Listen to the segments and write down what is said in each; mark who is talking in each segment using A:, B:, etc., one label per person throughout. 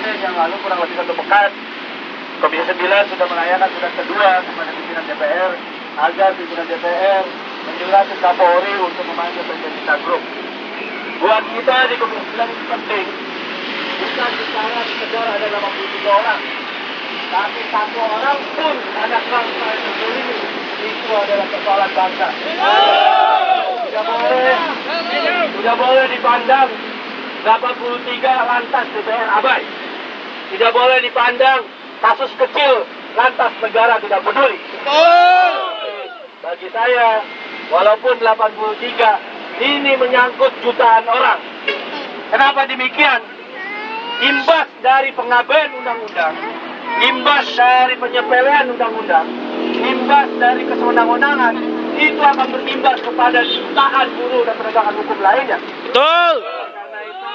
A: kemarin yang lalu kurang lebih 1 pekan, Komisi 9 sudah melayangkan surat kedua kepada pimpinan DPR agar pimpinan DPR menjelaskan Kapolri untuk memanggil Penjaga Grup. Buat kita di Komisi 9 itu penting, bukan bicara sekedar ada 83 orang, tapi 1 orang pun anak bangsa yang terzalimi, itu adalah persoalan bangsa. Tidak boleh dipandang 83 lantas DPR abai. Tidak boleh dipandang kasus kecil lantas negara tidak peduli. Bagi saya, walaupun 83 ini menyangkut jutaan orang. Kenapa demikian? Imbas dari pengabaian undang-undang, imbas dari penyepelean undang-undang, imbas dari kesewenang-wenangan, itu akan berimbas kepada jutaan buruh dan penegakan hukum lainnya.
B: Betul.
A: Karena itu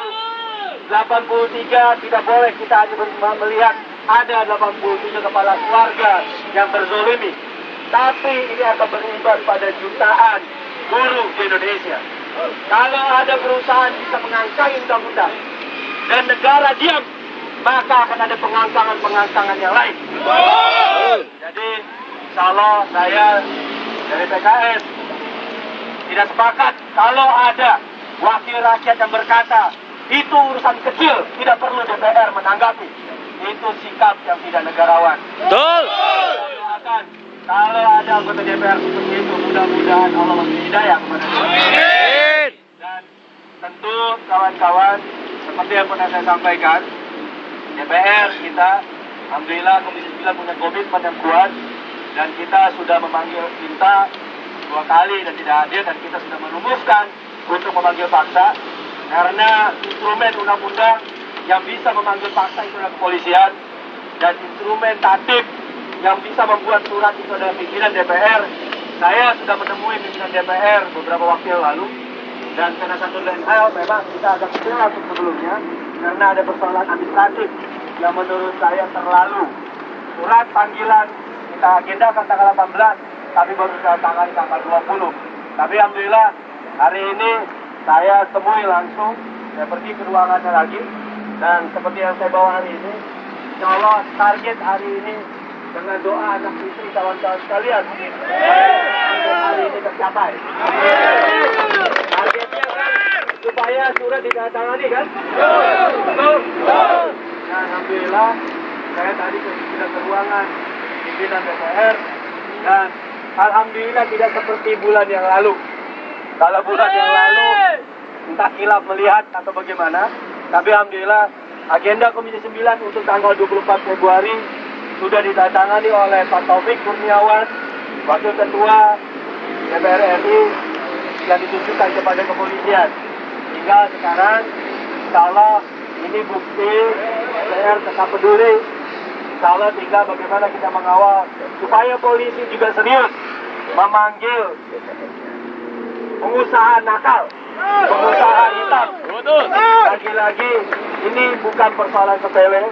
A: 83 tidak boleh kita hanya melihat ada 87 kepala keluarga yang terzolimi, tapi ini akan berimbas pada jutaan buruh di Indonesia. Kalau ada perusahaan bisa mengangkangi undang-undang dan negara diam, maka akan ada pengangkangan yang lain. Jadi, insya Allah saya dari PKS tidak sepakat kalau ada wakil rakyat yang berkata itu urusan kecil, tidak perlu DPR menanggapi. Itu sikap yang tidak negarawan.
B: Betul.
A: Kalau ada anggota DPR seperti itu, mudah-mudahan Allah memberi hidayah kepada mereka. Dan tentu kawan-kawan, seperti yang pernah saya sampaikan, DPR kita, alhamdulillah Komisi 9 punya komitmen yang kuat, dan kita sudah memanggil minta 2 kali dan tidak hadir, dan kita sudah merumuskan untuk memanggil paksa, karena instrumen undang-undang yang bisa memanggil paksa itu adalah kepolisian, dan instrumen tatib yang bisa membuat surat itu adalah pimpinan DPR. Saya sudah menemui pimpinan DPR beberapa waktu yang lalu, dan karena satu lain hal memang kita agak kecewa sebelumnya, karena ada persoalan administratif yang menurut saya terlalu. Surat panggilan kita agendakan tanggal 18, tapi baru tanggal 20. Tapi alhamdulillah hari ini saya temui langsung, saya pergi ke ruangannya lagi, dan seperti yang saya bawa hari ini, insya Allah target hari ini dengan doa anak istri kawan-kawan sekalian, hari ini tercapai. Targetnya kan supaya surat ditandatangani kan? Betul. Nah, alhamdulillah saya tadi ke ruangan pimpinan DPR, dan alhamdulillah tidak seperti bulan yang lalu. Kalau bulan yang lalu entah kilap melihat atau bagaimana, tapi alhamdulillah agenda Komisi 9 untuk tanggal 24 Februari sudah ditandatangani oleh Pak Taufik Kurniawan, Wakil Ketua DPR RI, yang ditunjukkan kepada kepolisian. Hingga sekarang, insya Allah ini bukti DPR tetap peduli. Insya Allah tinggal bagaimana kita mengawal supaya polisi juga serius memanggil pengusaha nakal, pengusaha hitam. Lagi-lagi ini bukan persoalan sepele.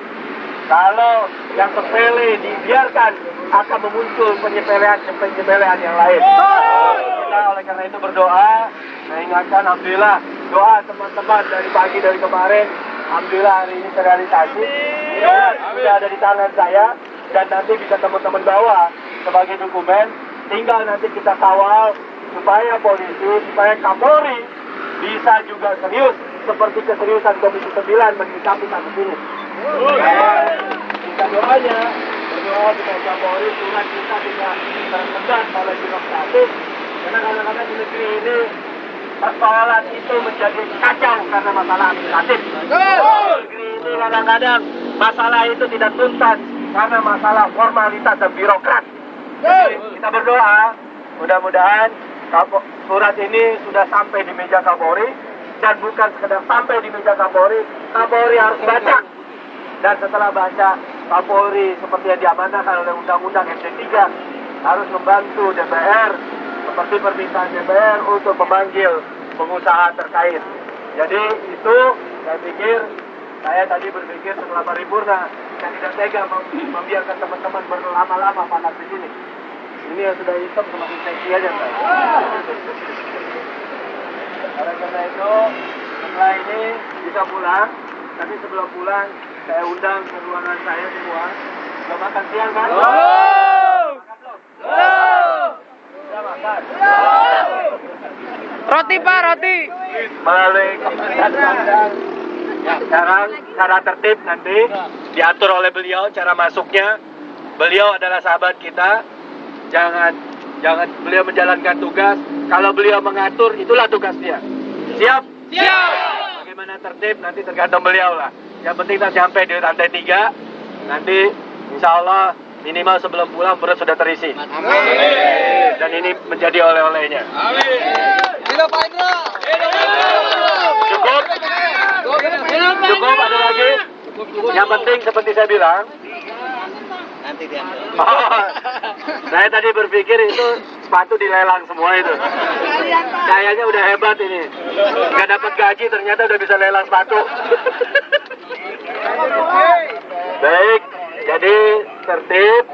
A: Kalau yang sepele dibiarkan akan memuncul penyepelean yang lain. Kita oleh karena itu berdoa, saya ingatkan alhamdulillah doa teman-teman dari pagi dari kemarin, alhamdulillah hari ini terrealisasi. Sudah ada di tangan saya, dan nanti bisa teman-teman bawa sebagai dokumen. Tinggal nanti kita kawal supaya polisi, supaya Kapolri bisa juga serius seperti keseriusan Komisi 9 menyikapi kasus ini. Kita doanya, berdoa supaya Kapolri surat kita tidak tersendat oleh birokratis, karena kadang-kadang di negeri ini persoalan itu menjadi kacau karena masalah administratif. Negeri ini kadang-kadang masalah itu tidak tuntas karena masalah formalitas dan birokrat. Jadi kita berdoa, mudah-mudahan surat ini sudah sampai di meja Kapolri, dan bukan sekedar sampai di meja Kapolri, Kapolri harus baca. Dan setelah baca, Kapolri seperti yang diamanahkan oleh Undang-Undang MD3 harus membantu DPR seperti permintaan DPR untuk memanggil pengusaha terkait. Jadi itu saya tadi berpikir setelah paripurna, saya tidak tega membiarkan teman-teman berlama-lama panas di sini. Ini yang sudah hitam semakin seksi aja, Pak. Oleh karena itu, setelah ini bisa pulang, Tadi sebelum pulang, saya undang ke ruangan saya semua. Belum makan siang kan? Sudah makan?
B: Roti Pak, roti.
A: Melalui keputusan undang, sekarang cara tertib nanti diatur oleh beliau cara masuknya. Beliau adalah sahabat kita. Jangan beliau menjalankan tugas. Kalau beliau mengatur, itulah tugas dia. Siap?
B: Siap.
A: Bagaimana tertib nanti tergantung beliau lah. Yang penting kita sampai di lantai 3. Nanti insya Allah minimal sebelum pulang perut sudah terisi.
B: Amin.
A: Dan ini menjadi oleh-olehnya.
B: Amin. Hidup Pak Indra.
A: Cukup? Cukup, ada lagi? Yang penting seperti saya bilang.
B: Nanti diambil.
A: Saya tadi berpikir itu sepatu dilelang semua itu. Kayaknya udah hebat ini. Nggak dapat gaji ternyata udah bisa lelang sepatu. Baik, jadi tertib.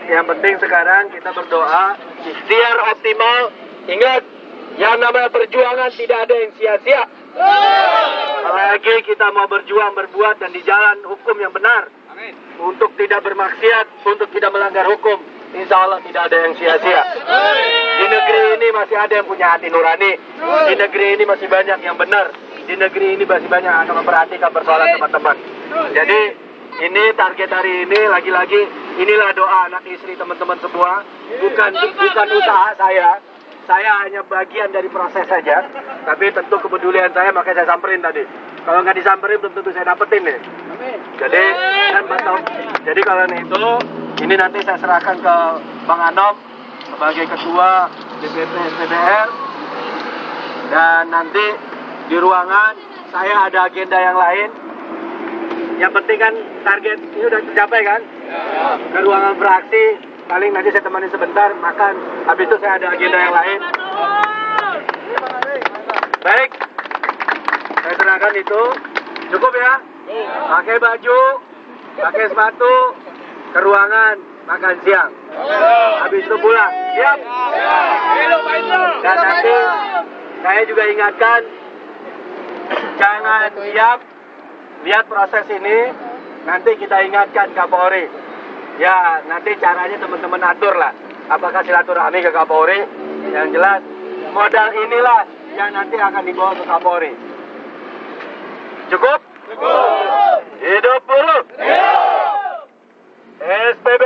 A: Yang penting sekarang kita berdoa, ikhtiar optimal. Ingat, yang namanya perjuangan tidak ada yang sia-sia. Apalagi kita mau berjuang, berbuat dan di jalan hukum yang benar. Untuk tidak bermaksiat, untuk tidak melanggar hukum. Insya Allah tidak ada yang sia-sia. Di negeri ini masih ada yang punya hati nurani. Di negeri ini masih banyak yang benar. Di negeri ini masih banyak yang memperhatikan persoalan teman-teman. Jadi ini target hari ini lagi-lagi inilah doa anak istri teman-teman semua. Bukan usaha saya. Saya hanya bagian dari proses saja. Tapi tentu kepedulian saya makanya saya samperin tadi. Kalau nggak disamperin belum tentu saya dapetin nih. Jadi kan betul. Jadi kalau itu ini nanti saya serahkan ke Bang Anom sebagai ketua DPP SPBR. Dan nanti di ruangan saya ada agenda yang lain. Yang penting kan target ini udah tercapai kan? Ke ruangan fraksi, paling nanti saya temani sebentar makan. Habis itu saya ada agenda yang lain. Baik, saya serahkan itu. Cukup ya? Pakai baju, pakai sepatu, ke ruangan makan siang. Habis itu pulang. Siap? Dan nanti saya juga ingatkan, jangan siap. Lihat proses ini, nanti kita ingatkan Kapolri. Ya, nanti caranya teman-teman atur lah. Apakah silaturahmi ke Kapolri? Yang jelas, modal inilah yang nanti akan dibawa ke Kapolri. Cukup? Cukup. Hidup buruh. Hidup. SPB.